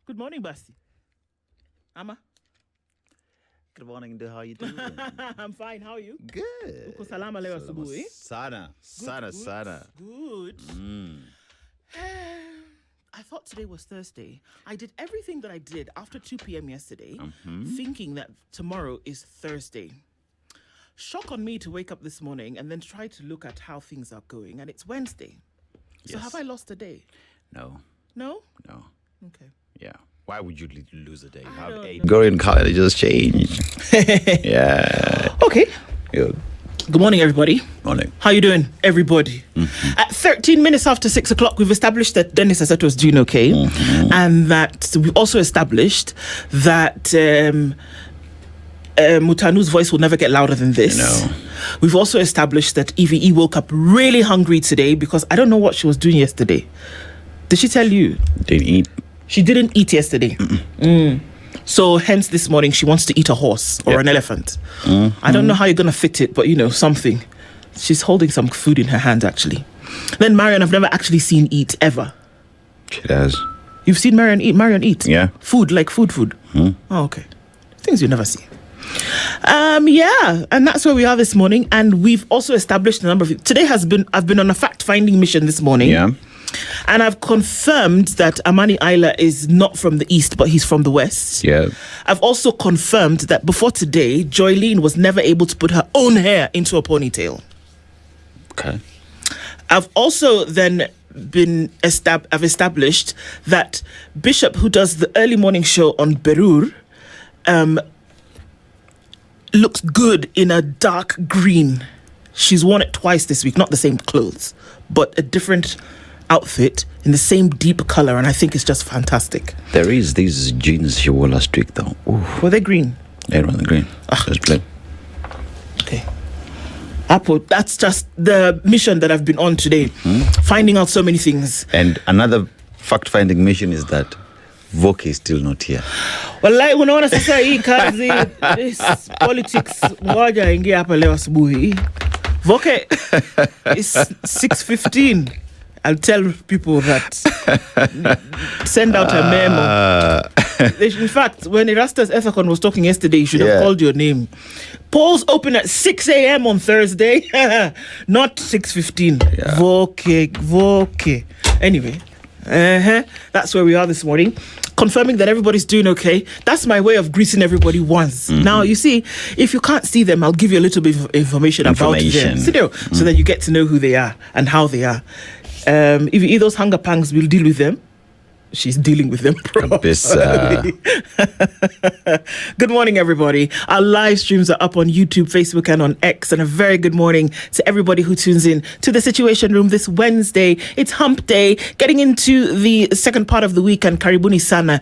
Good morning, Basti. Ama? Good morning, how you doing? I'm fine. How are you? Good. Uko salama leo asubuhi? Sana. Good. I thought today was Thursday. I did everything that I did after 2 p.m. yesterday, thinking that tomorrow is Thursday. Shock on me to wake up this morning and then try to look at how things are going, and it's Wednesday. So have I lost a day? No. No? No. Okay. Yeah. Why would you lose a day? You I have don't 8. know. Gregorian calendar just changed. Yeah. Okay. Good Good morning, everybody. morning. How you doing, everybody? At 13 minutes after 6 o'clock, we've established that Dennis Aseto was doing okay, and that we've also established that Mutanu's voice will never get louder than this. No. We've also established that EVE woke up really hungry today because I don't know what she was doing yesterday. Did she tell you? Didn't eat. She didn't eat yesterday. So hence this morning she wants to eat a horse or an elephant. I don't know how you're going to fit it, but something. She's holding some food in her hand actually. Then Marion, I've never actually seen eat ever. She does. You've seen Marion eat? Yeah. Food, like food. Oh, okay. Things you never see. Yeah, and that's where we are this morning. And we've also established a number of... Today I've been on a fact-finding mission this morning. Yeah. And I've confirmed that Amani Isla is not from the east, but he's from the west. Yeah. I've also confirmed that before today, Joylene was never able to put her own hair into a ponytail. Okay. I've also then I've established that Bishop, who does the early morning show on Berur, looks good in a dark green. She's worn it twice this week, not the same clothes, but a different outfit in the same deep color, and I think it's just fantastic. There is these jeans she wore last week, though. Oof. Were they green? They're on the green. Just plain. Okay. Apple, that's just the mission that I've been on today, finding out so many things. And another fact-finding mission is that Voke is still not here. Wallahi unaona sasa hii kazi this politics ngoja ingia hapa leo asubuhi. Voke is 6:15. I'll tell people that. Send out a memo. In fact, when Erastus Ethicon was talking yesterday, you should have called your name. Polls open at 6 a.m. on Thursday, not 6:15. Yeah. Voke. Anyway, that's where we are this morning. Confirming that everybody's doing okay. That's my way of greeting everybody once. Now, you see, if you can't see them, I'll give you a little bit of information. About them. So that you get to know who they are and how they are. If you eat those hunger pangs, we'll deal with them. She's dealing with them properly. Good morning, everybody. Our live streams are up on YouTube, Facebook, and on X. And a very good morning to everybody who tunes in to the Situation Room this Wednesday. It's Hump Day, getting into the second part of the week. And karibuni sana.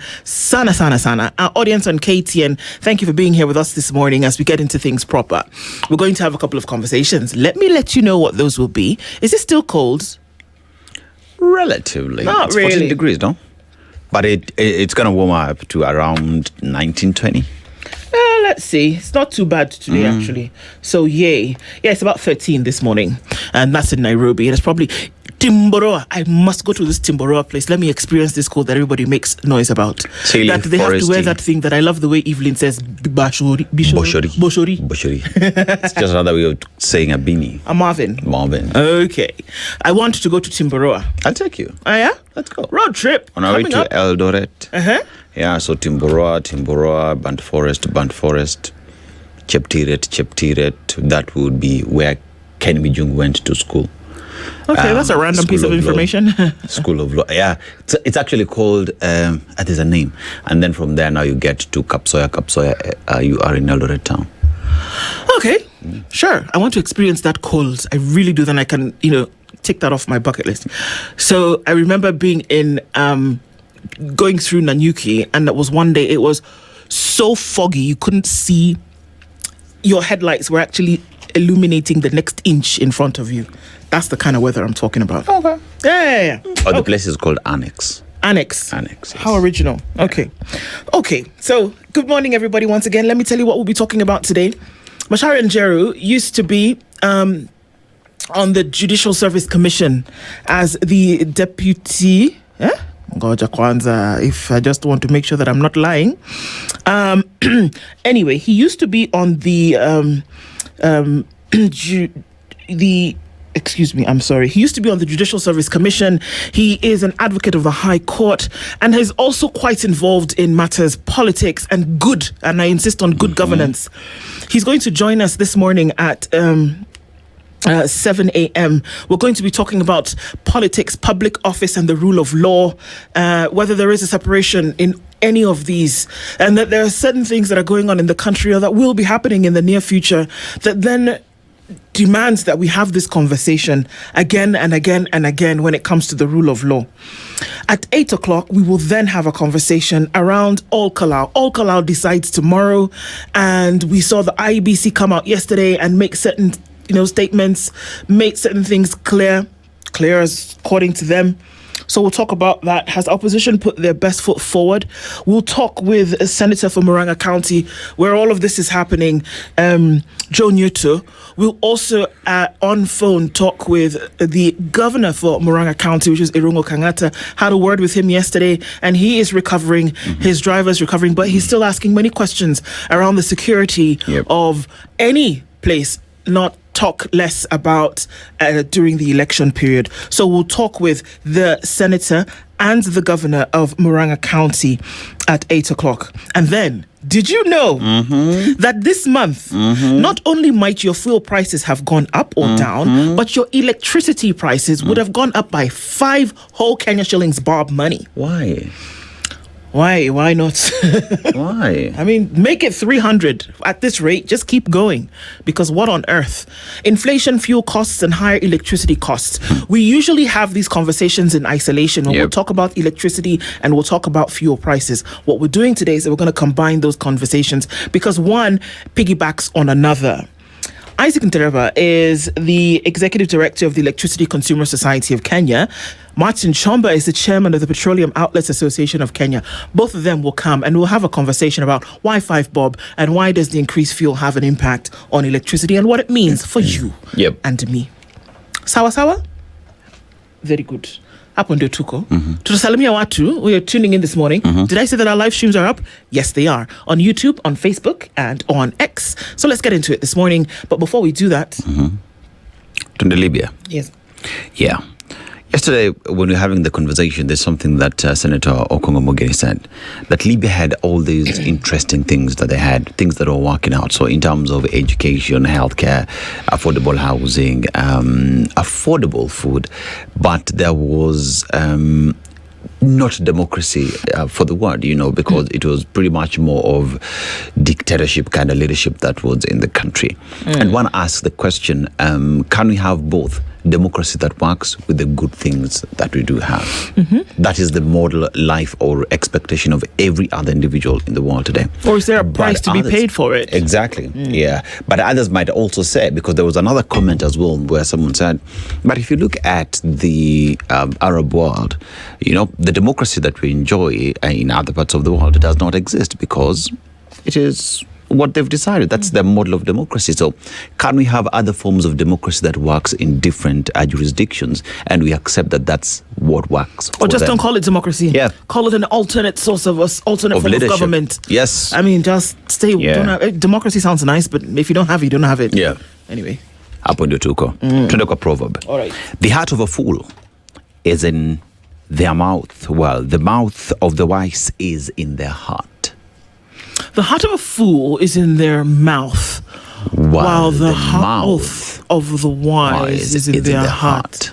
Our audience on KTN, thank you for being here with us this morning as we get into things proper. We're going to have a couple of conversations. Let me let you know what those will be. Is it still cold? Relatively. Not it's really. 14 degrees, no? But it's going to warm up to around 19, 20. Let's see. It's not too bad today, actually. So, yay. Yeah, it's about 13 this morning. And that's in Nairobi. And it's probably Timboroa. I must go to this Timboroa place. Let me experience this cold that everybody makes noise about. Chilly, that they have to wear foresty. that thing that I love the way Evelyn says, Boshori. It's just another way of saying a beanie. A Marvin. Okay. I want to go to Timboroa. I'll take you. Oh, yeah? Let's go. Road trip. On our way to Eldoret. Yeah, so Timboroa, Band Forest, Cheptiret. That would be where Ken Mijung went to school. Okay, that's a random piece of information. School of Law. Yeah, it's actually called, there's a name. And then from there now you get to Kapsoya, you are in Eldoret town. Okay, sure. I want to experience that cold. I really do. Then I can, take that off my bucket list. So I remember being in, going through Nanyuki, and that was one day, it was so foggy, you couldn't see, your headlights were actually illuminating the next inch in front of you. That's the kind of weather I'm talking about. Okay. Yeah. The place is called Annex. Annex. Yes. How original. Okay. So, good morning, everybody. Once again, let me tell you what we'll be talking about today. Mashari Njeru used to be on the Judicial Service Commission as the deputy. Ngoja kwanza, if I just want to make sure that I'm not lying. Anyway, he used to be on the He used to be on the Judicial Service Commission. He is an advocate of the High Court and is also quite involved in matters politics and good, and I insist on good governance. He's going to join us this morning at 7 a.m. We're going to be talking about politics, public office, and the rule of law, whether there is a separation in any of these, and that there are certain things that are going on in the country or that will be happening in the near future that then demands that we have this conversation again and again and again when it comes to the rule of law. At 8 o'clock, we will then have a conversation around Ol Kalou. Ol Kalou decides tomorrow, and we saw the IEBC come out yesterday and make certain statements, make certain things clear as according to them. So we'll talk about that. Has opposition put their best foot forward? We'll talk with a senator from Murang'a County, where all of this is happening, Joe Newto. We'll also, on phone, talk with the governor for Murang'a County, which is Irungo Kangata. Had a word with him yesterday, and he is recovering. His driver's recovering, but he's still asking many questions around the security of any place, not talk less about during the election period. So we'll talk with the senator and the governor of Murang'a County at 8 o'clock. And then, did you know that this month, not only might your fuel prices have gone up or down, but your electricity prices would have gone up by 5 whole Kenya shillings Bob money? Why? Why not? Why? I mean, make it 300 at this rate. Just keep going, because what on earth? Inflation, fuel costs, and higher electricity costs. We usually have these conversations in isolation when we'll talk about electricity and we'll talk about fuel prices. What we're doing today is that we're going to combine those conversations because one piggybacks on another. Isaac Ntereba is the Executive Director of the Electricity Consumer Society of Kenya. Martin Chomba is the Chairman of the Petroleum Outlets Association of Kenya. Both of them will come and we'll have a conversation about why 5 bob and why does the increased fuel have an impact on electricity and what it means for you and me. Sawa sawa? Very good. Hapo ndio tuko. Tutasalimia watu. We are tuning in this morning. Did I say that our live streams are up? Yes, they are. On YouTube, on Facebook, and on X. So let's get into it this morning. But before we do that... To Libya. Yes. Yeah. Yesterday, when we were having the conversation, there's something that Senator Okongo Mogeni said, that Libya had all these interesting things that they had, things that were working out. So in terms of education, healthcare, affordable housing, affordable food, but there was not democracy for the word, because it was pretty much more of dictatorship kind of leadership that was in the country. And one asks the question, can we have both? Democracy that works with the good things that we do have. That is the model life or expectation of every other individual in the world today. Or is there a price to be paid for it? Exactly. Yeah. But others might also say, because there was another comment as well where someone said, but if you look at the Arab world, the democracy that we enjoy in other parts of the world does not exist because it is what they've decided. That's their model of democracy. So can we have other forms of democracy that works in different jurisdictions, and we accept that that's what works for or just them? Don't call it democracy. Call it an alternate source of alternate form leadership. Of government. Yes. I mean, just stay. Don't have, democracy sounds nice, but if you don't have it, you don't have it. Yeah. Anyway. Hapo ndio tuko. Tuende kwa proverb. All right. The heart of a fool is in their mouth. Well, the mouth of the wise is in their heart. The heart of a fool is in their mouth, while the mouth of the wise is in their heart.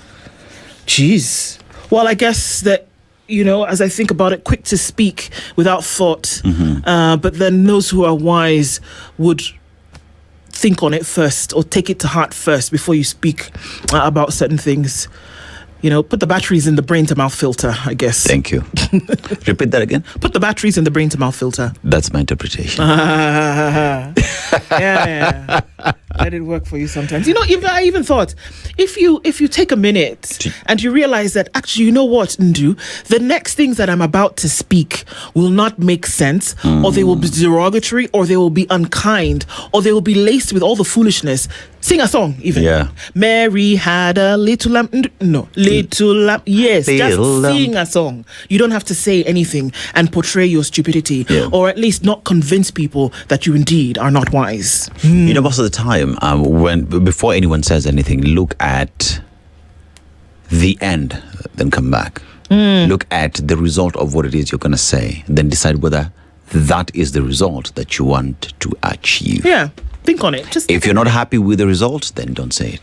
Jeez. Well, I guess that, as I think about it, quick to speak without thought, but then those who are wise would think on it first or take it to heart first before you speak about certain things. Put the batteries in the brain to mouth filter, I guess. Thank you. Repeat that again. Put the batteries in the brain to mouth filter. That's my interpretation. Yeah. Let it work for you sometimes. I even thought, if you take a minute and you realize that actually, you know what, Ndu, the next things that I'm about to speak will not make sense, or they will be derogatory, or they will be unkind, or they will be laced with all the foolishness. Sing a song, even. Yeah. Mary had a little lamb. No, little lamb. Yes, just sing a song. You don't have to say anything and portray your stupidity, or at least not convince people that you indeed are not wise. You know, most of the time, before anyone says anything, look at the end, then come back. Look at the result of what it is you're going to say, then decide whether that is the result that you want to achieve. Yeah. Think on it. If you're not happy with the results, then don't say it.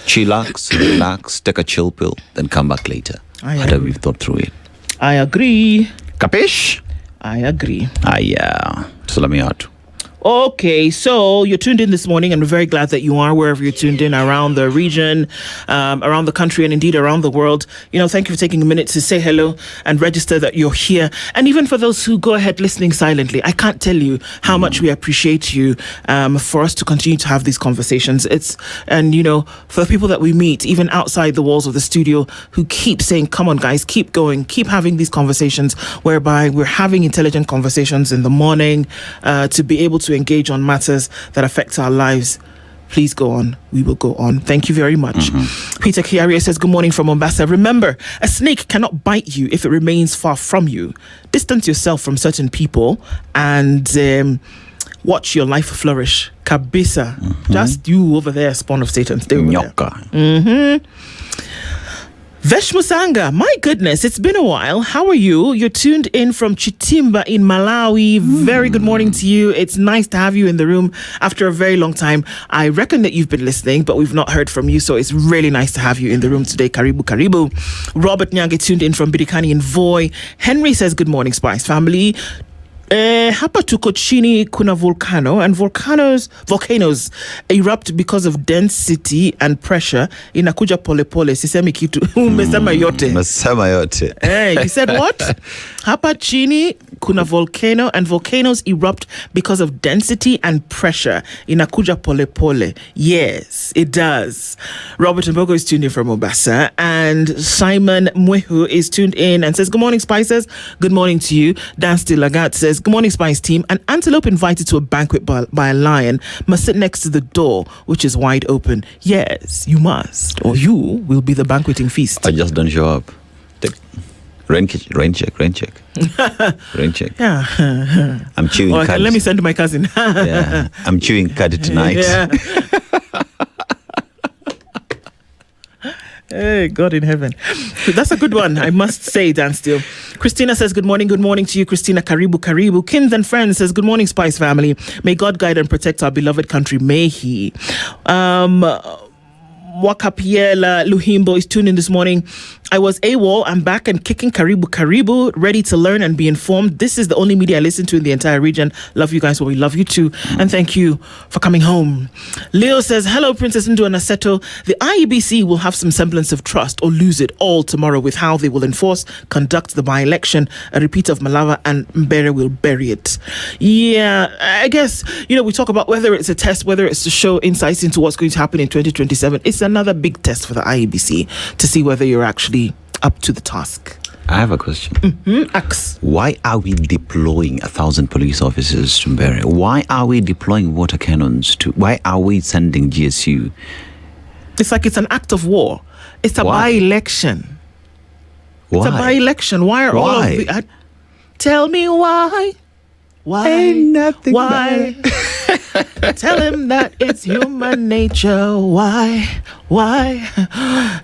Chillax, relax, take a chill pill, then come back later after we've thought through it. I agree. Capish? I agree. Yeah. So let me out. Okay, so you're tuned in this morning, and we're very glad that you are wherever you're tuned in around the region, around the country, and indeed around the world. You know, thank you for taking a minute to say hello and register that you're here. And even for those who go ahead listening silently, I can't tell you how much we appreciate you for us to continue to have these conversations. And you know, for the people that we meet, even outside the walls of the studio, who keep saying, come on, guys, keep going, keep having these conversations, whereby we're having intelligent conversations in the morning to be able to engage on matters that affect our lives. Please go on. We will go on. Thank you very much. Peter Kiaria says, good morning from Mombasa. Remember, a snake cannot bite you if it remains far from you. Distance yourself from certain people and watch your life flourish. Kabisa. Just you over there, spawn of Satan. Stay over there. Vesh Musanga, my goodness, it's been a while. How are you? You're tuned in from Chitimba in Malawi. Very good morning to you. It's nice to have you in the room after a very long time. I reckon that you've been listening, but we've not heard from you, so it's really nice to have you in the room today. Karibu, karibu. Robert Nyange tuned in from Bidikani in Voi. Henry says, good morning, Spice family. Hapa tuko chini kuna volcano, and volcanoes erupt because of density and pressure. Inakuja pole pole. Sisemi kitu. Umesema yote. Umesema yote. You said what? Hapa chini kuna volcano, and volcanoes erupt because of density and pressure. Inakuja pole pole. Yes, it does. Robert Mbogo is tuned in from Mombasa, and Simon Mwehu is tuned in and says, good morning, Spices. Good morning to you. Dan Stilagat says, good morning, Spice team. An antelope invited to a banquet by a lion must sit next to the door, which is wide open. Yes, you must, or you will be the banqueting feast. I just don't show up. Rain check. Rain check. Yeah. I'm chewing cud. Let me send my cousin. Yeah. I'm chewing cud tonight. Yeah. Hey, God in heaven. That's a good one, I must say, Dan Steele. Christina says, good morning to you, Christina. Karibu, karibu. Kins and Friends says, good morning, Spice family. May God guide and protect our beloved country. May He. Wakapiela Luhimbo is tuned in this morning. I was AWOL. I'm back and kicking. Karibu, karibu. Ready to learn and be informed. This is the only media I listen to in the entire region. Love you guys, but we love you too. And thank you for coming home. Leo says, hello, Princess Ndu and Aseto. The IEBC will have some semblance of trust or lose it all tomorrow with how they will conduct the by-election. A repeat of Malava and Mbere will bury it. Yeah, I guess, we talk about whether it's a test, whether it's to show insights into what's going to happen in 2027. It's another big test for the IEBC to see whether you're actually up to the task. I have a question. Axe. Why are we deploying 1,000 police officers to Mbere? Why are we deploying water cannons why are we sending GSU? It's like it's an act of war. It's a by-election. Why? It's a by-election. Why are all of the... tell me why. Why? Ain't nothing why? Tell him that it's human nature. Why?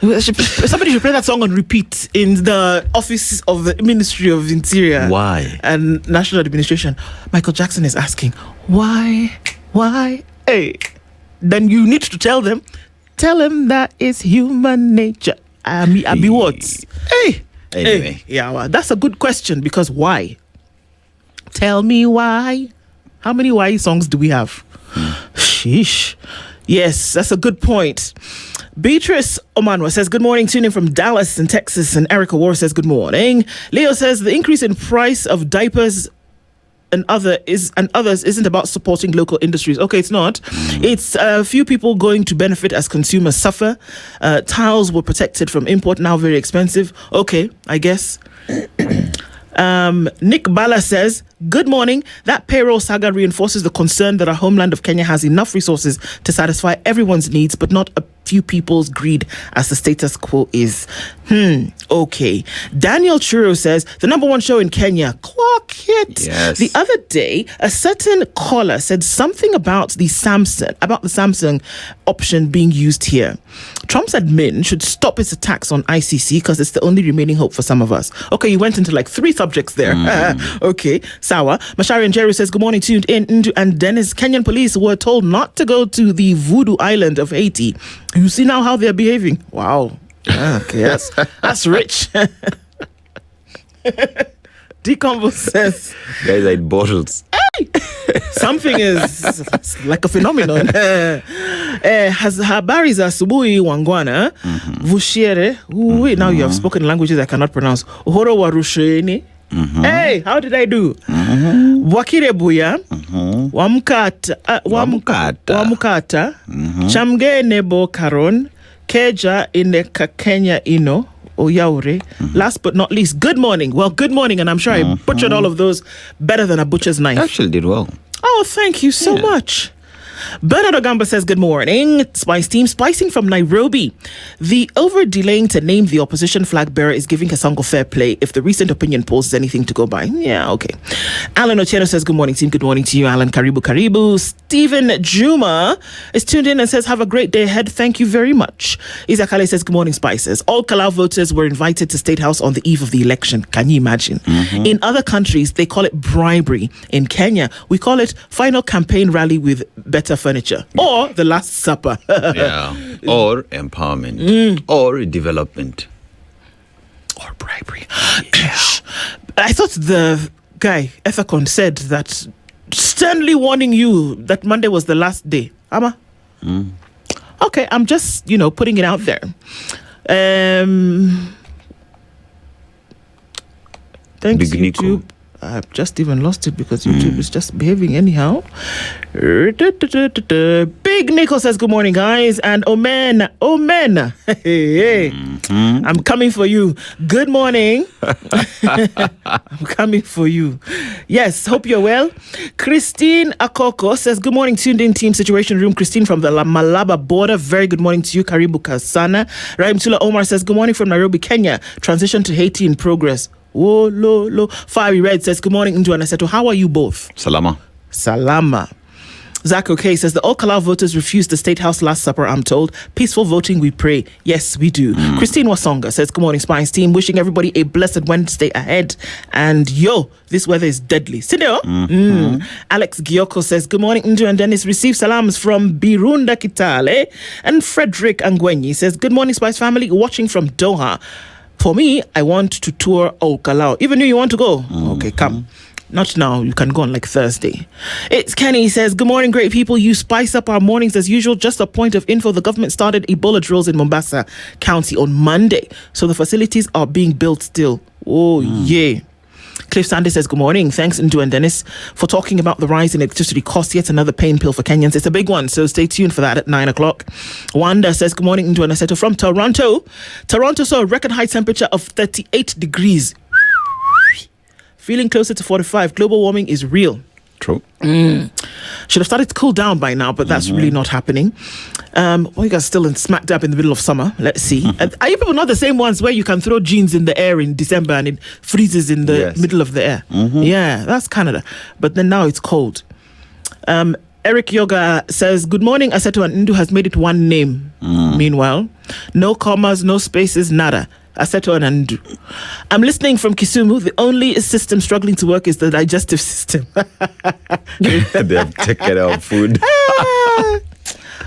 Somebody should play that song on repeat in the office of the Ministry of Interior. Why? And National Administration. Michael Jackson is asking, why? Hey, then you need to tell him that it's human nature. I be what? Hey. Anyway. Hey. Yeah, well, that's a good question, because why? Tell me why. How many why songs do we have? Sheesh. Yes, that's a good point. Beatrice Omanwa says, good morning, tuning from Dallas in Texas. And Erica War says, good morning. Leo says, the increase in price of diapers and others isn't about supporting local industries. Okay, it's not. It's a few people going to benefit as consumers suffer. Tiles were protected from import, now very expensive. Okay, I guess. Nick Bala says, good morning. That payroll saga reinforces the concern that our homeland of Kenya has enough resources to satisfy everyone's needs, but not a few people's greed as the status quo is. Okay. Daniel Churo says, the number one show in Kenya. Clock it. Yes. The other day, a certain caller said something about the Samsung option being used here. Trump's admin should stop its attacks on ICC because it's the only remaining hope for some of us. Okay, you went into like 3 subjects there. Okay, Sawa. Mashari and Jerry says, good morning, tuned in. And Dennis, Kenyan police were told not to go to the voodoo island of Haiti. You see now how they're behaving? Wow. Okay, that's rich. Decombo says, Guys, I had bottles. something is like a phenomenon. Has habari za asubuhi wangwana vushiere. Wait, now you have spoken languages I cannot pronounce. Uhoro wa rusheni. Hey, how did I do? Wakire buya. Wamkata. Chamge nebo karon. Keja ineka Kenya ino. Oyaure. Last but not least, good morning. Well, good morning, and I'm sure I butchered all of those better than a butcher's knife. Actually did well. Oh, thank you so much. Bernard Ogamba says, good morning, Spice Team. Spicing from Nairobi. The over-delaying to name the opposition flag bearer is giving Kasongo fair play if the recent opinion polls is anything to go by. Yeah, okay. Alan Otieno says, good morning, team. Good morning to you, Alan. Karibu. Stephen Juma is tuned in and says, have a great day ahead. Thank you very much. Isakale says, good morning, Spices. All Kalou voters were invited to State House on the eve of the election. Can you imagine? In other countries, they call it bribery. In Kenya, we call it final campaign rally with better furniture, or the Last Supper. Yeah. Or empowerment. Or development. Or bribery. I thought the guy, Ethicon, said that sternly warning you that Monday was the last day. Ama? Okay, I'm just, putting it out there. Thanks, Big Nico. YouTube. I've just even lost it because YouTube is just behaving anyhow. Big Nico says, good morning, guys. And Omen. Hey. I'm coming for you. Good morning. I'm coming for you. Yes, hope you're well. Christine Akoko says, good morning, tuned in team Situation Room. Christine from the Malaba border. Very good morning to you. Karibu Kasana. Raim Tula Omar says, good morning from Nairobi, Kenya. Transition to Haiti in progress. Oh, lo. Fiery Red says, good morning, Ndu and Aseto. How are you both? Salama. Zach OK says, the Ol Kalou voters refused the State House Last Supper, I'm told. Peaceful voting, we pray. Yes, we do. Christine Wasonga says, good morning, Spice Team. Wishing everybody a blessed Wednesday ahead. And this weather is deadly. Sideo? Alex Gioko says, good morning, Ndu and Dennis. Receive salams from Birunda Kitale. And Frederick Angwenyi says, good morning, Spice family. Watching from Doha. For me, I want to tour Ol Kalou. Even you want to go? Okay, come. Not now. You can go on like Thursday. It's Kenny. He says, good morning, great people. You spice up our mornings as usual. Just a point of info. The government started Ebola drills in Mombasa County on Monday. So the facilities are being built still. Oh, yeah. Cliff Sanders says, good morning. Thanks, Ndu and Dennis, for talking about the rise in electricity costs. Yet another pain pill for Kenyans. It's a big one, so stay tuned for that at 9 o'clock. Wanda says, good morning, Ndu and Aseto from Toronto. Toronto saw a record high temperature of 38 degrees. Feeling closer to 45. Global warming is real. True. Should have started to cool down by now, but that's really not happening. You guys still smack dab in the middle of summer. Let's see. Are you people not the same ones where you can throw jeans in the air in December and it freezes in the middle of the air? Yeah, that's Canada. But then now it's cold. Eric Yoga says, good morning, Aseto and Ndu has made it one name. Meanwhile, no commas, no spaces, nada. Aseto and Ndu. I'm listening from Kisumu. The only system struggling to work is the digestive system. They have taken out food.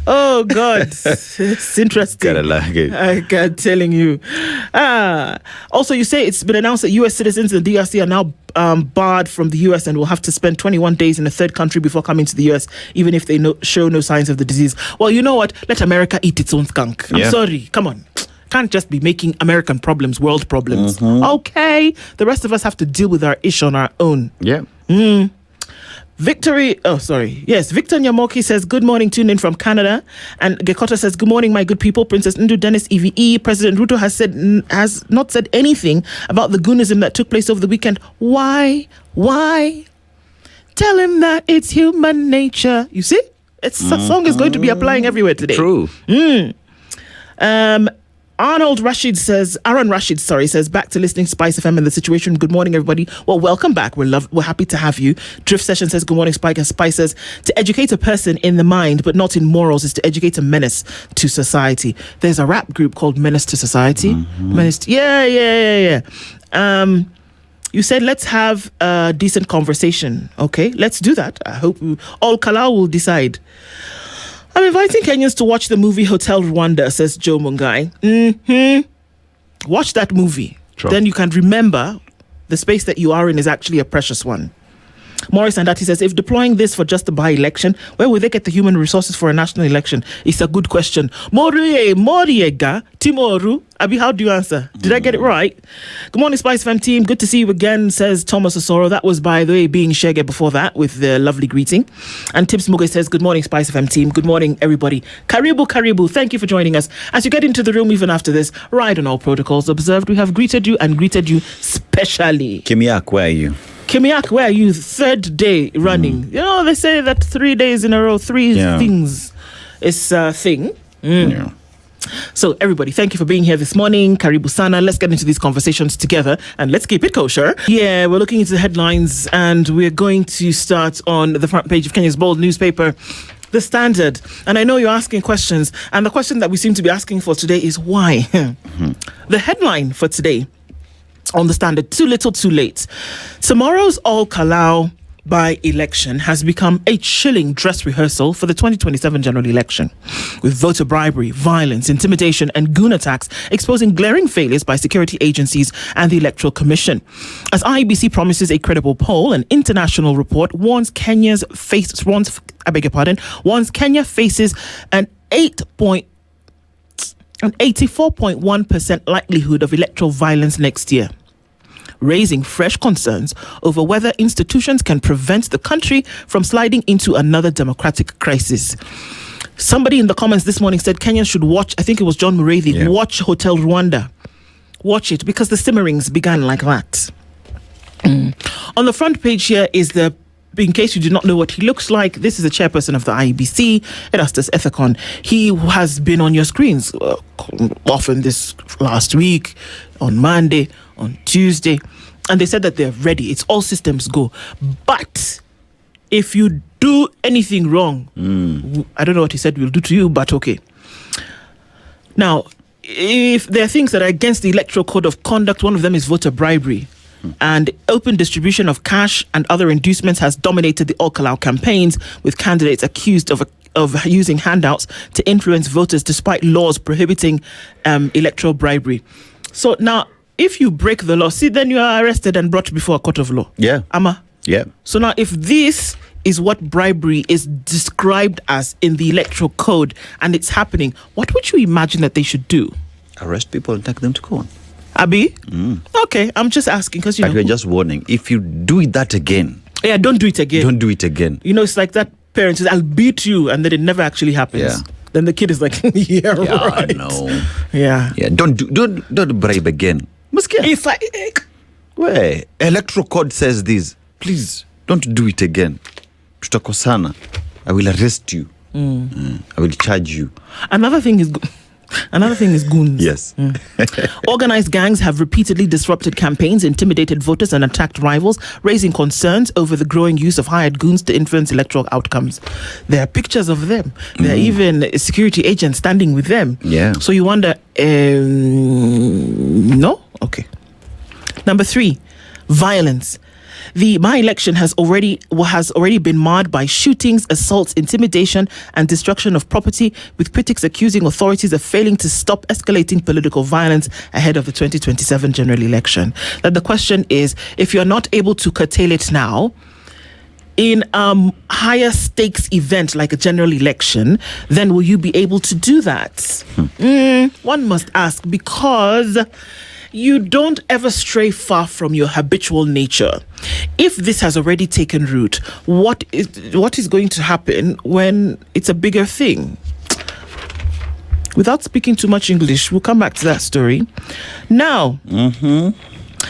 Oh, God. It's interesting. Gotta like it. I'm telling you. Also, you say it's been announced that U.S. citizens in the DRC are now barred from the U.S. and will have to spend 21 days in a third country before coming to the U.S., even if they show no signs of the disease. Well, you know what? Let America eat its own skunk. I'm sorry. Come on. Can't just be making American problems world problems. Okay. The rest of us have to deal with our ish on our own. Yeah. Victor Nyamoki says, good morning, tune in from Canada. And Gekota says, good morning, my good people. Princess Ndu Dennis EVE. President Ruto has not said anything about the goonism that took place over the weekend. Why? Tell him that it's human nature. You see? A song is going to be applying everywhere today. True. Aaron Rashid says, back to listening to SpiceFM and the situation. Good morning, everybody. Well, welcome back. We're happy to have you. Drift Session says, good morning, Spike. And Spice says, to educate a person in the mind, but not in morals, is to educate a menace to society. There's a rap group called Menace to Society. Yeah. You said, let's have a decent conversation. Okay, let's do that. I hope Ol Kalou will decide. I'm inviting Kenyans to watch the movie Hotel Rwanda, says Joe Mungai. Watch that movie. Sure. Then you can remember the space that you are in is actually a precious one. Morris Andati says, if deploying this for just a by-election, where will they get the human resources for a national election? It's a good question. Moriega, Timoru. Abi, how do you answer? Did I get it right? Good morning, SpiceFM team. Good to see you again, says Thomas Osoro. That was, by the way, being Shege before that with the lovely greeting. And Tips Muge says, good morning, SpiceFM team. Good morning, everybody. Karibu. Thank you for joining us. As you get into the room, even after this, right on all protocols observed, we have greeted you specially. Kimiak, where are you? Kimiak, where are you? Third day running. You know, they say that 3 days in a row, three things is a thing. Yeah. So everybody, thank you for being here this morning. Karibu sana. Let's get into these conversations together and let's keep it kosher. Yeah, we're looking into the headlines and we're going to start on the front page of Kenya's bold newspaper, The Standard. And I know you're asking questions, and the question that we seem to be asking for today is why? The headline for today on The Standard, too little, too late. Tomorrow's Ol Kalou by-election has become a chilling dress rehearsal for the 2027 general election, with voter bribery, violence, intimidation, and goon attacks exposing glaring failures by security agencies and the Electoral Commission. As IEBC promises a credible poll, an international report warns Kenya faces an 84.1% likelihood of electoral violence next year, raising fresh concerns over whether institutions can prevent the country from sliding into another democratic crisis. Somebody in the comments this morning said Kenyans should watch, I think it was John Mureithi, watch Hotel Rwanda. Watch it, because the simmerings began like that. On the front page here is in case you do not know what he looks like, this is the chairperson of the IEBC, Erastus Ethekon. He has been on your screens often this last week, on Monday, on Tuesday, and they said that they're ready. It's all systems go. But if you do anything wrong, I don't know what he said we'll do to you, but okay. Now, if there are things that are against the Electoral Code of Conduct, one of them is voter bribery. And open distribution of cash and other inducements has dominated the Ol Kalou campaigns, with candidates accused of using handouts to influence voters despite laws prohibiting electoral bribery. So now, if you break the law, then you are arrested and brought before a court of law. Yeah. Ama? Yeah. So now, if this is what bribery is described as in the Electoral Code and it's happening, what would you imagine that they should do? Arrest people and take them to court. Abi? Okay, I'm just asking because We're just warning. If you do that again. Yeah, don't do it again. Don't do it again. You know, it's like that parent says, I'll beat you, and then it never actually happens. Yeah. Then the kid is like, yeah, right. No. Yeah. Yeah. Don't bribe again. It's like, where Electoral Code says this. Please don't do it again. Tutakosana. I will arrest you. I will charge you. Another thing is goons. Yes. Organized gangs have repeatedly disrupted campaigns, intimidated voters, and attacked rivals, raising concerns over the growing use of hired goons to influence electoral outcomes. There are pictures of them. There are even security agents standing with them. Yeah. So you wonder, no? Okay. Number 3, violence. The by-election has already been marred by shootings, assaults, intimidation, and destruction of property, with critics accusing authorities of failing to stop escalating political violence ahead of the 2027 general election. That the question is, if you're not able to curtail it now, in a higher stakes event like a general election, then will you be able to do that? One must ask, because you don't ever stray far from your habitual nature. If this has already taken root, what is going to happen when it's a bigger thing? Without speaking too much English, we'll come back to that story. Now,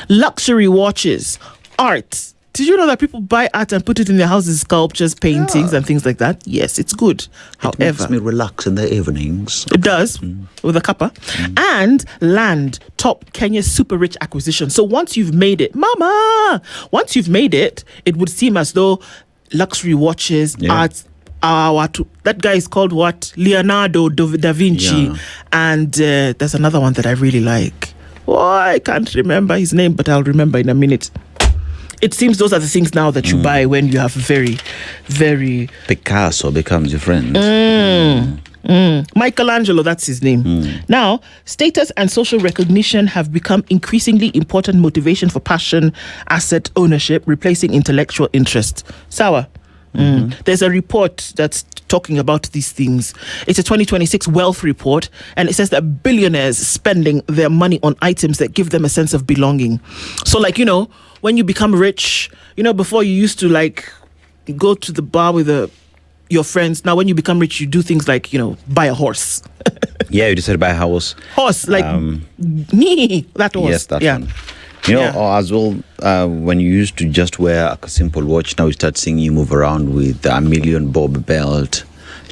luxury watches, art. Did you know that people buy art and put it in their houses, sculptures, paintings, and things like that? Yes, it's good. It makes me relax in the evenings. It does, with a cuppa. And land, top Kenya's super rich acquisition. So once you've made it, once you've made it, it would seem as though luxury watches, art, that guy is called what? Leonardo da Vinci. Yeah. And there's another one that I really like. Oh, I can't remember his name, but I'll remember in a minute. It seems those are the things now that you buy when you have very, very... Picasso becomes your friend. Michelangelo, that's his name. Now, status and social recognition have become increasingly important motivation for passion, asset ownership, replacing intellectual interest. Sawa. There's a report that's talking about these things. It's a 2026 wealth report, and it says that billionaires spending their money on items that give them a sense of belonging. So, like, you know, when you become rich, you know, before you used to like go to the bar with your friends. Now, when you become rich, you do things like, you know, buy a horse. Yeah, you decided to buy a house. Horse, like that horse. Yes, that one. You know, as well, when you used to just wear a simple watch, now you start seeing you move around with a $1 million bob belt,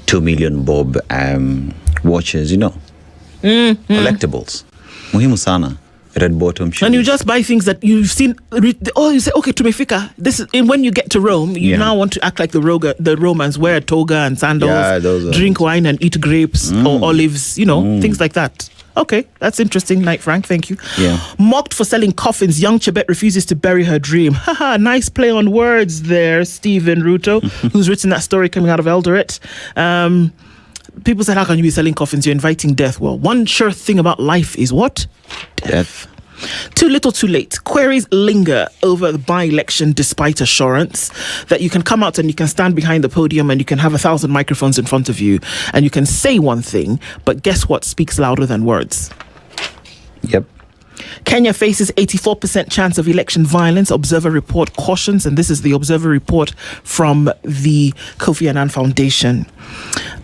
2 million bob watches, you know. Collectibles. Muhimu sana. Red bottom shoes. And you just buy things that you've seen. You say, okay, tumefika. This is, and when you get to Rome, you now want to act like the Romans, wear a toga and sandals, drink wine and eat grapes or olives, you know, things like that. Okay, that's interesting, Knight Frank. Thank you. Yeah. Mocked for selling coffins, young Chebet refuses to bury her dream. Haha, nice play on words there, Stephen Ruto, who's written that story coming out of Eldoret. People said, how can you be selling coffins? You're inviting death. Well, one sure thing about life is what? Death. Too little, too late. Queries linger over the by-election despite assurance that you can come out and you can stand behind the podium and you can have 1,000 microphones in front of you and you can say one thing, but guess what speaks louder than words? Yep. Kenya faces 84% chance of election violence, Observer report cautions, and this is the Observer report from the Kofi Annan Foundation.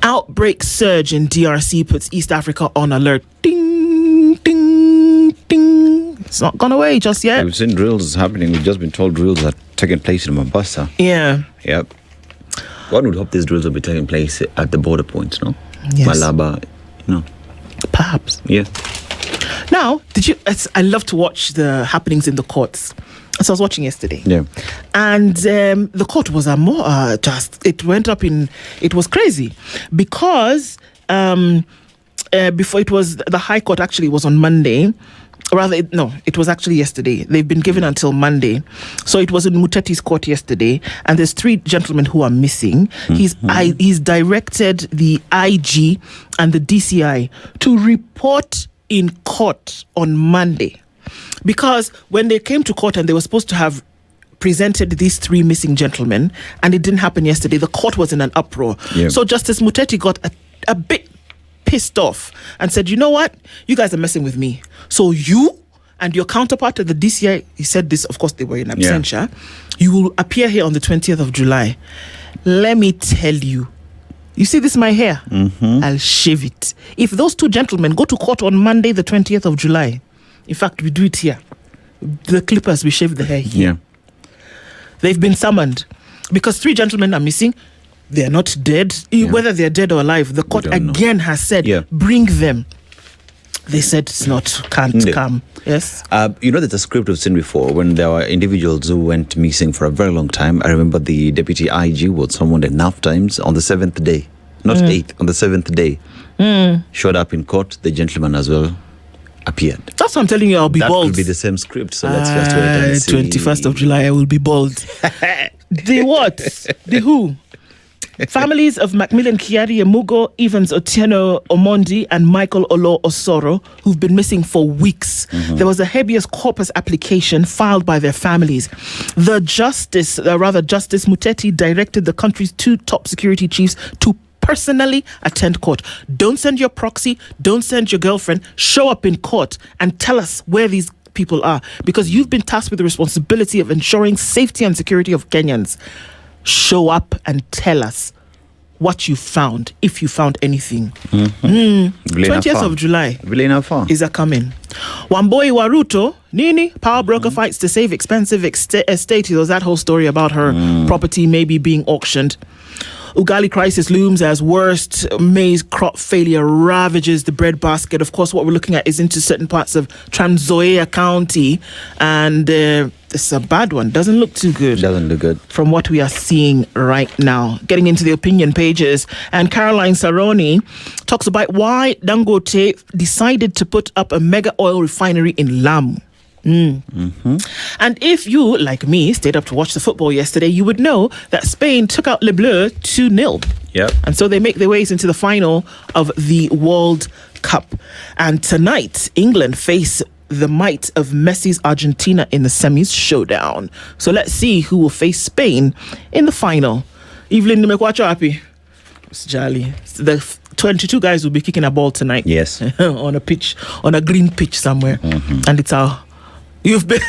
Outbreak surge in DRC puts East Africa on alert. Ding, ding, ding. It's not gone away just yet. We've seen drills happening. We've just been told drills are taking place in Mombasa. Yeah. Yep. One would hope these drills will be taking place at the border points, no? Yes. Malaba, you know. Perhaps. Yeah. Now, I love to watch the happenings in the courts. So I was watching yesterday. Yeah. And the court was it went up it was crazy because before it was, the High Court actually was on Monday. It was actually yesterday. They've been given until Monday. So it was in Muteti's court yesterday, and there's 3 gentlemen who are missing. He's directed the IG and the DCI to report in court on Monday. Because when they came to court and they were supposed to have presented these 3 missing gentlemen, and it didn't happen yesterday, the court was in an uproar. Yep. So Justice Muteti got a bit pissed off and said, you know what? You guys are messing with me. So you and your counterpart at the DCI, he said this, of course they were in absentia, you will appear here on the 20th of July. Let me tell you, you see this my hair? I'll shave it. If those 2 gentlemen go to court on Monday, the 20th of July, in fact, we do it here. The clippers, we shave the hair here. Yeah. They've been summoned because 3 gentlemen are missing. They're not dead. Yeah. Whether they're dead or alive, the court again has said, bring them. They said can't come. Yes. You know, there's a script we've seen before when there were individuals who went missing for a very long time. I remember the deputy IG was summoned enough times on the 7th day, not 8th, on the 7th day. Showed up in court. The gentleman as well appeared. That's what I'm telling you. I'll be bald. That could be the same script. So let's just wait and see. 21st of July, I will be bald. The what? The who? Families of Macmillan Kiari Emugo, Evans Otieno Omondi, and Michael Olo Osoro, who've been missing for weeks. There was a habeas corpus application filed by their families. Justice Muteti directed the country's 2 top security chiefs to personally attend court. Don't send your proxy, don't send your girlfriend, show up in court and tell us where these people are, because you've been tasked with the responsibility of ensuring safety and security of Kenyans. Show up and tell us what you found, if you found anything. 20th of July is a coming. Wamboi Waruto, Nini, power broker fights to save expensive estate. There was that whole story about her property maybe being auctioned. Ugali crisis looms as worst maize crop failure ravages the breadbasket. Of course, what we're looking at is into certain parts of Trans Nzoia County, and it's a bad one. Doesn't look too good. Doesn't look good. From what we are seeing right now. Getting into the opinion pages, and Caroline Saroni talks about why Dangote decided to put up a mega oil refinery in Lamu. And if you, like me, stayed up to watch the football yesterday, you would know that Spain took out Le Bleu 2-0. Yep. And so they make their ways into the final of the World Cup. And tonight, England face the might of Messi's Argentina in the semis showdown. So let's see who will face Spain in the final. Evelyn, nimekuacha happy? It's jolly. The 22 guys will be kicking a ball tonight. Yes. On a pitch, on a green pitch somewhere. And it's our... You've been...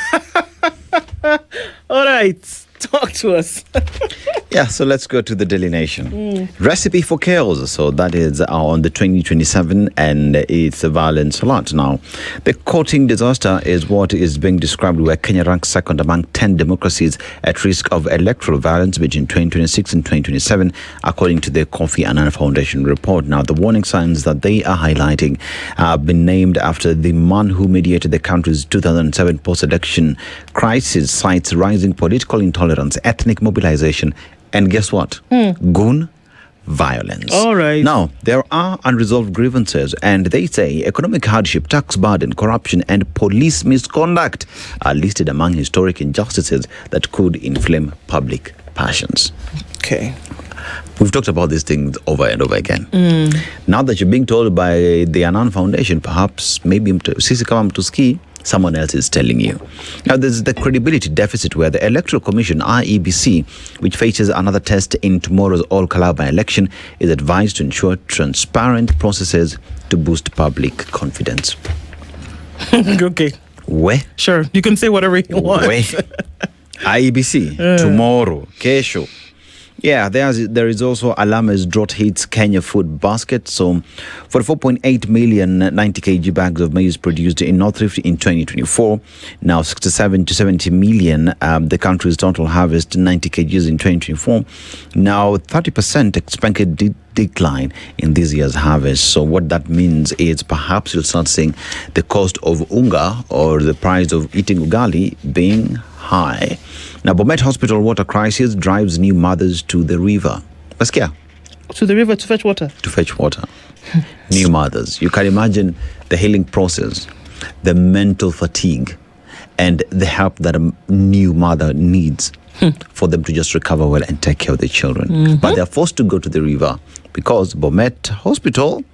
All right. Talk to us. Yeah, so let's go to the Daily Nation. Recipe for chaos. So that is on the 2027, and it's a violence alert. Now, the courting disaster is what is being described where Kenya ranks second among 10 democracies at risk of electoral violence between 2026 and 2027, according to the Kofi Annan Foundation report. Now, the warning signs that they are highlighting have been named after the man who mediated the country's 2007 post-election crisis, cites rising political intolerance, ethnic mobilization, and guess what? Goon violence. All right. Now, there are unresolved grievances, and they say economic hardship, tax burden, corruption, and police misconduct are listed among historic injustices that could inflame public passions. Okay. We've talked about these things over and over again. Now that you're being told by the Annan Foundation, perhaps maybe Sisi kama mtuski, someone else is telling you. Now, there's the credibility deficit where the Electoral Commission, IEBC, which faces another test in tomorrow's Ol Kalou by-election, is advised to ensure transparent processes to boost public confidence. Okay. Where? Sure. You can say whatever you want. Where? IEBC, tomorrow, kesho. Yeah, there is also alarmist drought hits Kenya food basket. So, 44.8 million 90 kg bags of maize produced in North Rift in 2024. Now, 67 to 70 million, the country's total harvest 90 kgs in 2024. Now, 30% expected decline in this year's harvest. So what that means is perhaps you'll start seeing the cost of unga or the price of eating ugali being high. Now, Bomet Hospital water crisis drives new mothers to the river. Baskia? To the river to fetch water? To fetch water. New mothers. You can imagine the healing process, the mental fatigue, and the help that a new mother needs for them to just recover well and take care of their children. But they're forced to go to the river because Bomet Hospital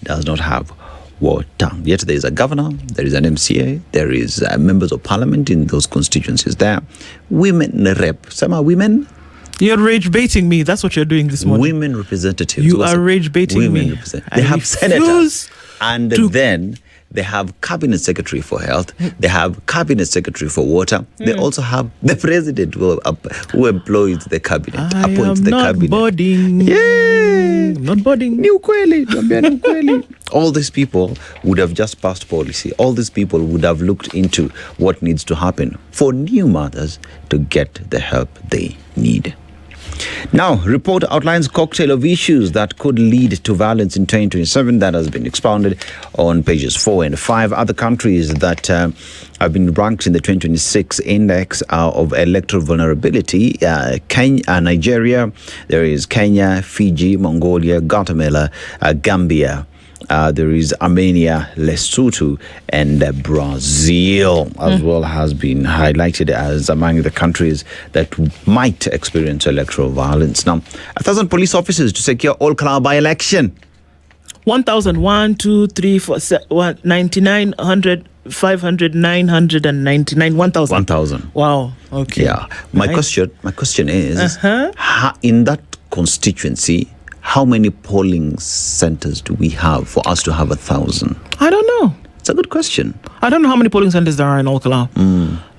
does not have water. Yet there is a governor, there is an MCA, there is members of parliament in those constituencies there. Women rep. Some are women. You're rage baiting me. That's what you're doing this morning. Women representatives. You are rage baiting me. They have senators. And then they have cabinet secretary for health. They have cabinet secretary for water. They also have the president who employs the cabinet, appoints the cabinet. Boarding. Yeah. I'm not boarding. Ni ukweli. All these people would have just passed policy. All these people would have looked into what needs to happen for new mothers to get the help they need. Now, report outlines cocktail of issues that could lead to violence in 2027. That has been expounded on pages 4 and 5. Other countries that have been ranked in the 2026 index of electoral vulnerability: Kenya, Nigeria. There is Kenya, Fiji, Mongolia, Guatemala, Gambia. There is Armenia, Lesotho, and Brazil as well has been highlighted as among the countries that might experience electoral violence. Now, 1,000 police officers to secure Ol Kalou by-election. 1,000, 1, 2, 3, 4, 99, 100, 500, 999, 1,000. 1,000. Wow. Okay. Yeah. My question is, in that constituency, how many polling centers do we have for us to have 1,000? I don't know. It's a good question. I don't know how many polling centers there are in Ol Kalou,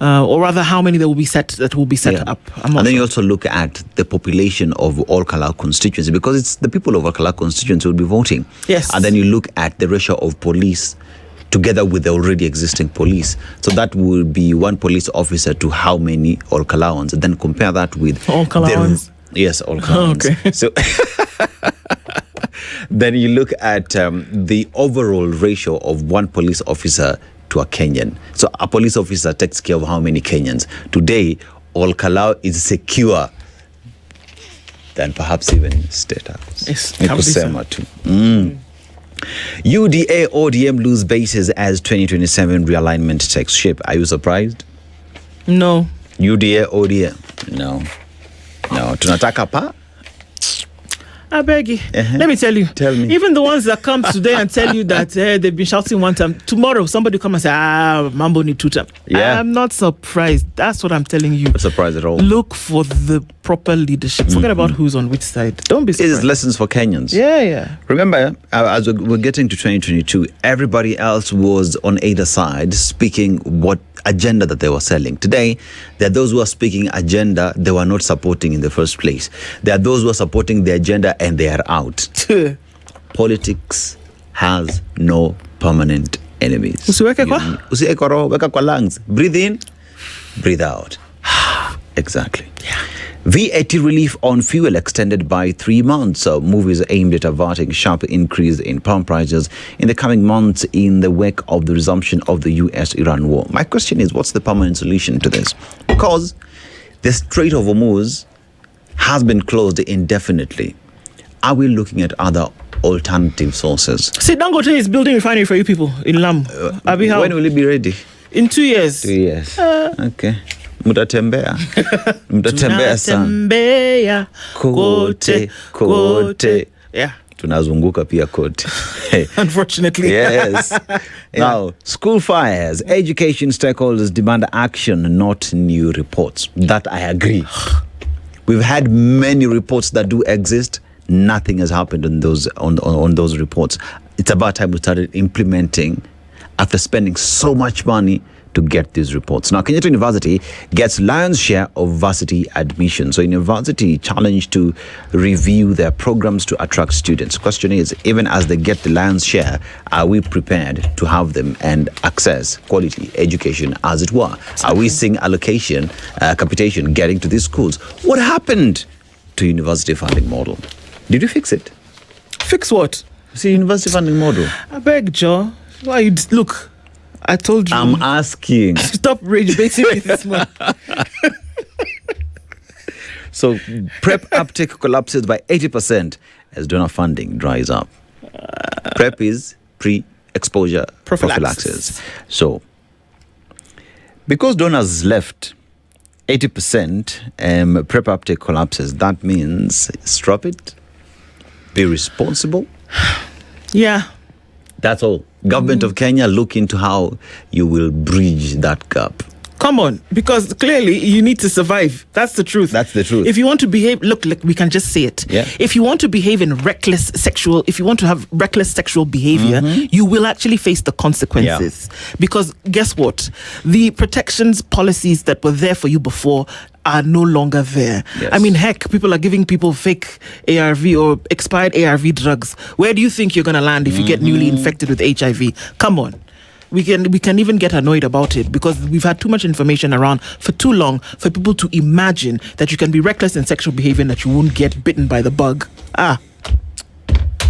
or rather how many there will be set up. I'm not And then you sure. also look at the population of Ol Kalou constituency, because it's the people of Ol Kalou constituency who will be voting. Yes. And then you look at the ratio of police together with the already existing police. So that will be one police officer to how many Ol Kalouans. And then compare that with Ol Kalouans. Yes, Ol Kalouans. Okay. So then you look at the overall ratio of one police officer to a Kenyan. So a police officer takes care of how many Kenyans? Today, Ol Kalou is secure than perhaps even State House. Yes, Nikusema tu. UDA ODM lose bases as 2027 realignment takes shape. Are you surprised? No. UDA ODM? No. Tunataka pa? I beg you. Let me tell you. Tell me. Even the ones that come today and tell you that they've been shouting one time, tomorrow somebody come and say, Mambo need two time. Yeah. I'm not surprised. That's what I'm telling you. Not surprised at all. Look for the proper leadership. Forget about who's on which side. Don't be This is surprised. lessons for Kenyans. Yeah. Remember, as we're getting to 2022, everybody else was on either side speaking what agenda that they were selling. Today, there are those who are speaking agenda they were not supporting in the first place. There are those who are supporting the agenda and they are out. Politics has no permanent enemies. Usiweke kwa? Usiweke kwa roho, weka kwa lungs. Breathe in, breathe out. Exactly. Yeah. VAT relief on fuel extended by 3 months. Movies aimed at averting sharp increase in palm prices in the coming months in the wake of the resumption of the US-Iran war. My question is, what's the permanent solution to this? Because the Strait of Hormuz has been closed indefinitely. Are we looking at other alternative sources? See, Dangote is building refinery for you people in Lamu. Abi, how? When will it be ready? In 2 years. 2 years. Okay. Mutatembea. Mutatembea sana. Tunatembea kote. Yeah. Tunazunguka pia kote. Unfortunately. Yes. Now, school fires. Education stakeholders demand action, not new reports. That I agree. We've had many reports that do exist. Nothing has happened on those reports. It's about time we started implementing after spending so much money to get these reports. Now, Kenyatta University gets lion's share of varsity admission. So, university challenged to review their programs to attract students. Question is, even as they get the lion's share, are we prepared to have them and access quality education, as it were? Are we seeing allocation, capitation getting to these schools? What happened to university funding model? Did you fix it? Fix what? See, university funding model. I beg, Joe. Why you look? I told you. I'm asking. Stop rage baiting me this month. So, prep uptake collapses by 80% as donor funding dries up. Prep is pre-exposure prophylaxis. So, because donors left 80%, prep uptake collapses. That means stop it, be responsible. Yeah. That's all. Government of Kenya, look into how you will bridge that gap. Come on, because clearly you need to survive. That's the truth. That's the truth. If you want to behave, look, we can just say it. Yeah. If you want to behave in if you want to have reckless sexual behavior, you will actually face the consequences. Yeah. Because guess what? The protections policies that were there for you before are no longer there. Yes. I mean, heck, people are giving people fake ARV or expired ARV drugs. Where do you think you're going to land if you get newly infected with HIV? Come on. We can even get annoyed about it because we've had too much information around for too long for people to imagine that you can be reckless in sexual behavior and that you won't get bitten by the bug.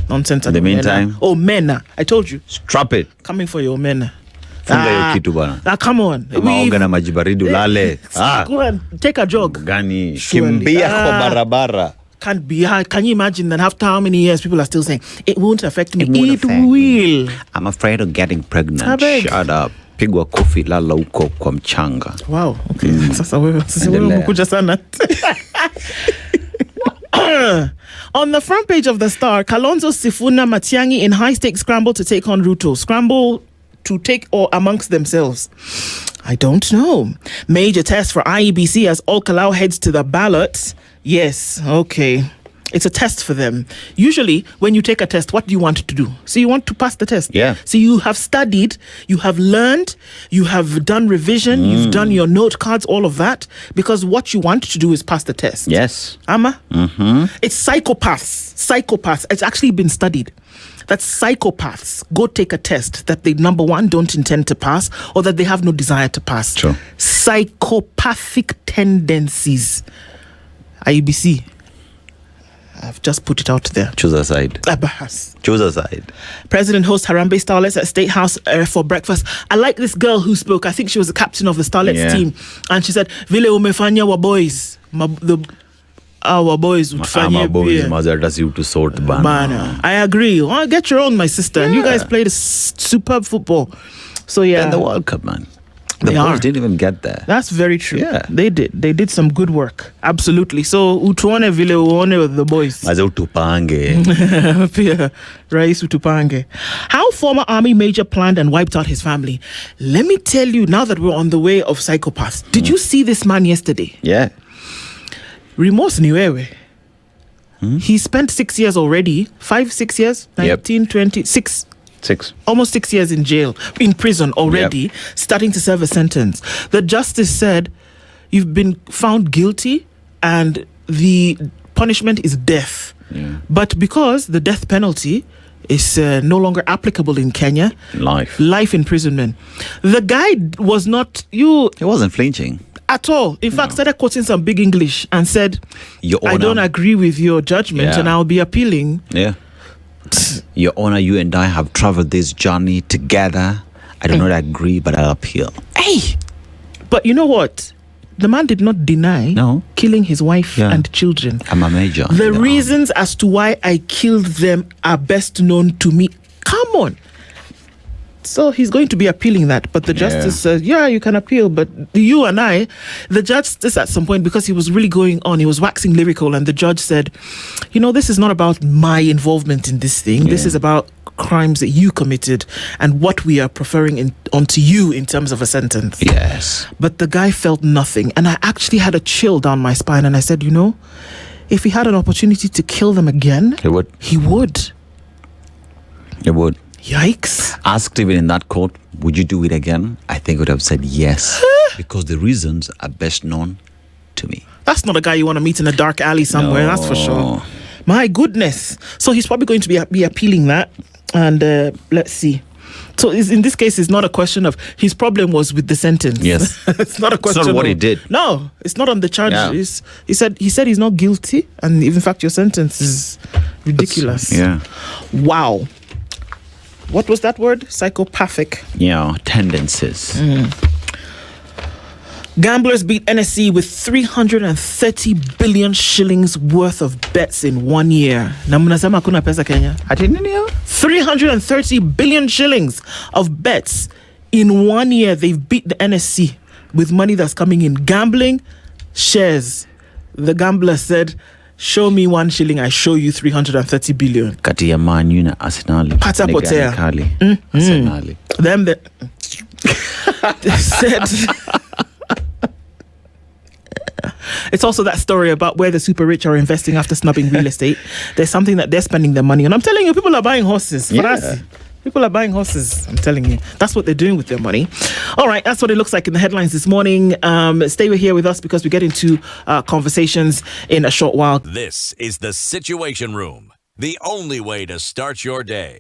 Nonsense. In the meantime, Mena. I told you. Strap it. Coming for your Mena. Funga hiyo kitu bana. Come on. Maoga na maji baridi ulale. Go on, take a jog. Gani? Surely. Kimbia kwa barabara. Can't be. Can you imagine that after how many years people are still saying it won't affect me? It affect will. Me. I'm afraid of getting pregnant. Shut up. Pigwa kofi lala uko kwa mchanga. Wow. Okay. Sasa wewe umekuja sana. On the front page of the Star, Kalonzo, Sifuna, Matiang'i in high-stakes scramble to take on Ruto. Scramble to take or amongst themselves? I don't know. Major test for IEBC as Ol Kalou heads to the ballot. Yes, okay. It's a test for them. Usually, when you take a test, what do you want to do? So you want to pass the test. Yeah. So you have studied, you have learned, you have done revision, you've done your note cards, all of that, because what you want to do is pass the test. Yes. Ama? It's psychopaths. Psychopaths. It's actually been studied that psychopaths go take a test that they, number one, don't intend to pass, or that they have no desire to pass. True. Psychopathic tendencies. IEBC. I've just put it out there. Choose a side. Abahas. Choose a side. President hosts Harambee Starlets at State House for breakfast. I like this girl who spoke. I think she was the captain of the Starlets team. And she said, Vile umefanya wa boys. Our boys would find Our boys mazardas you to sort bana. I agree. Well, get your own, my sister. And you guys played superb football. So, yeah. And the World Cup, man. The They boys are. didn't even get there. That's very true. Yeah. They did. They did some good work. Absolutely. So, utuone vile uone with the boys. Maze utupange. Pia Rais Utupange. How former army major planned and wiped out his family. Let me tell you, now that we're on the way of psychopaths, did you see this man yesterday? Yeah. Remorse niwewe. He spent 6 years already. 5, 6 years? 19, 20, 6. 6. Almost 6 years in jail, in prison already, starting to serve a sentence. The justice said, you've been found guilty and the punishment is death. Yeah. But because the death penalty is no longer applicable in Kenya, life imprisonment. The guy was not, He wasn't flinching. at all. In fact, started quoting some big English and said, Your Honor. I don't agree with your judgment and I'll be appealing. Yeah. Your Honor, you and I have traveled this journey together. I do not agree, but I'll appeal. Hey! But you know what? The man did not deny killing his wife and children. I'm a major. The reasons as to why I killed them are best known to me. Come on. So he's going to be appealing that. But the justice says, you can appeal. But you and I, the justice at some point, because he was really going on, he was waxing lyrical. And the judge said, this is not about my involvement in this thing. This is about crimes that you committed and what we are preferring onto you in terms of a sentence. Yes. But the guy felt nothing. And I actually had a chill down my spine. And I said, if he had an opportunity to kill them again, He would. He would. He would. Yikes. Asked even in that court, would you do it again? I think I would have said yes. Because the reasons are best known to me. That's not a guy you want to meet in a dark alley somewhere, that's for sure. My goodness. So he's probably going to be appealing that. And let's see. So in this case, it's not a question of his problem was with the sentence. Yes. It's not a question. It's not what of, he did. No, it's not on the charge. Yeah. He said he's not guilty. And in fact, your sentence is ridiculous. Wow. What was that word? Psychopathic. Tendencies. Gamblers beat NSC with 330 billion shillings worth of bets in 1 year. Na mnasema kuna pesa Kenya? I didn't know. 330 billion shillings of bets in 1 year. They've beat the NSC with money that's coming in. Gambling, shares. The gambler said, show me 1 shilling, I show you 330 billion. Kati ya Man U na Arsenal. Pata potea. Arsenal. Them that they said... It's also that story about where the super rich are investing after snubbing real estate. There's something that they're spending their money on. I'm telling you, people are buying horses. People are buying horses. I'm telling you. That's what they're doing with their money. All right. That's what it looks like in the headlines this morning. Stay here with us because we get into conversations in a short while. This is the Situation Room, the only way to start your day.